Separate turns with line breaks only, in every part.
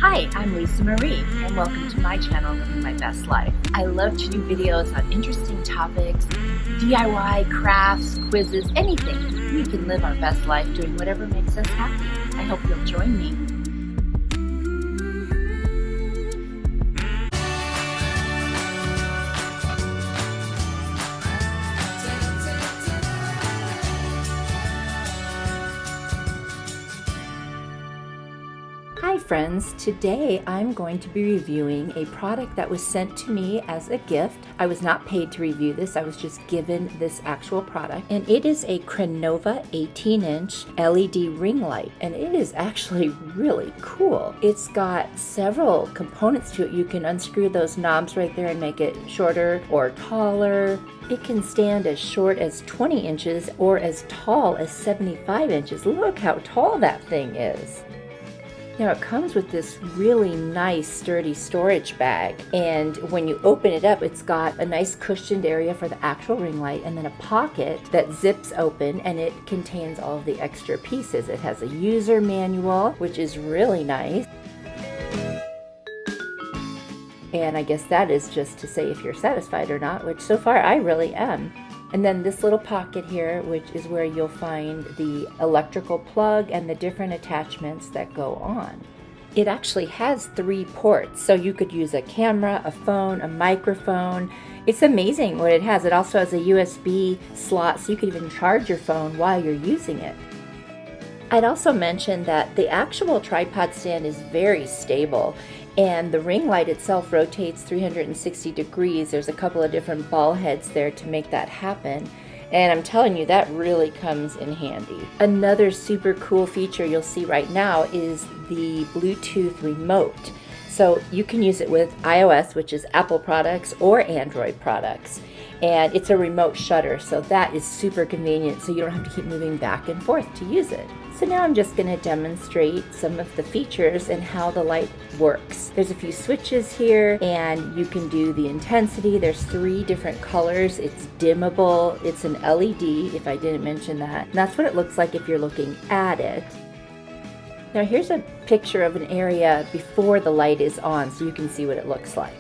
Hi, I'm Lisa Marie, and welcome to my channel, Living My Best Life. I love to do videos on interesting topics, DIY, crafts, quizzes, anything. We can live our best life doing whatever makes us happy. I hope you'll join me.
Hi friends, today I'm going to be reviewing a product that was sent to me as a gift. I was not paid to review this, I was just given this actual product. And it is a Crenova 18-inch LED ring light. And it is actually really cool. It's got several components to it. You can unscrew those knobs right there and make it shorter or taller. It can stand as short as 20 inches or as tall as 75 inches. Look how tall that thing is. Now it comes with this really nice sturdy storage bag, and when you open it up, it's got a nice cushioned area for the actual ring light and then a pocket that zips open, and it contains all of the extra pieces. It has a user manual, which is really nice. And I guess that is just to say if you're satisfied or not, which so far I really am. And then this little pocket here, which is where you'll find the electrical plug and the different attachments that go on. It actually has 3 ports, so you could use a camera, a phone, a microphone. It's amazing what it has. It also has a USB slot, so you could even charge your phone while you're using it. I'd also mention that the actual tripod stand is very stable, and the ring light itself rotates 360 degrees. There's a couple of different ball heads there to make that happen, and I'm telling you, that really comes in handy. Another super cool feature you'll see right now is the Bluetooth remote. So you can use it with iOS, which is Apple products, or Android products. And it's a remote shutter, so that is super convenient, so you don't have to keep moving back and forth to use it. So now I'm just going to demonstrate some of the features and how the light works. There's a few switches here, and you can do the intensity. There's 3 different colors. It's dimmable. It's an LED, if I didn't mention that. And that's what it looks like if you're looking at it. Now here's a picture of an area before the light is on, so you can see what it looks like.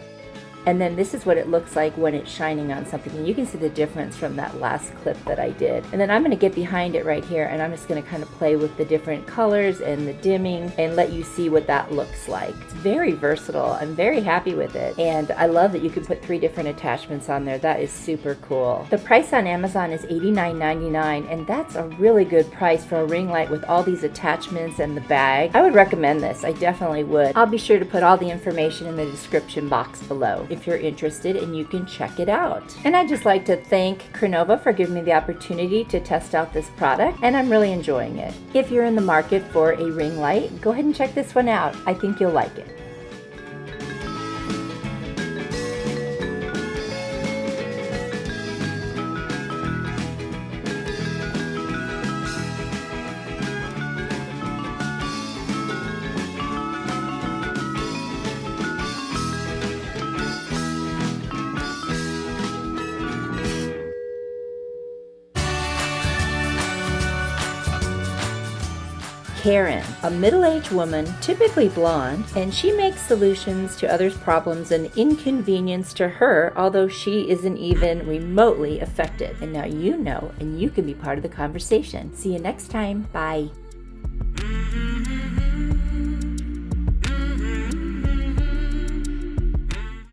And then this is what it looks like when it's shining on something. And you can see the difference from that last clip that I did. And then I'm going to get behind it right here, and I'm just going to kind of play with the different colors and the dimming and let you see what that looks like. It's very versatile. I'm very happy with it. And I love that you can put 3 different attachments on there. That is super cool. The price on Amazon is $89.99, and that's a really good price for a ring light with all these attachments and the bag. I would recommend this. I definitely would. I'll be sure to put all the information in the description box below if you're interested, and you can check it out. And I'd just like to thank Crenova for giving me the opportunity to test out this product, and I'm really enjoying it. If you're in the market for a ring light, go ahead and check this one out. I think you'll like it. Karen, a middle-aged woman, typically blonde, and she makes solutions to others' problems and inconvenience to her, although she isn't even remotely affected. And now you know, and you can be part of the conversation. See you next time. Bye.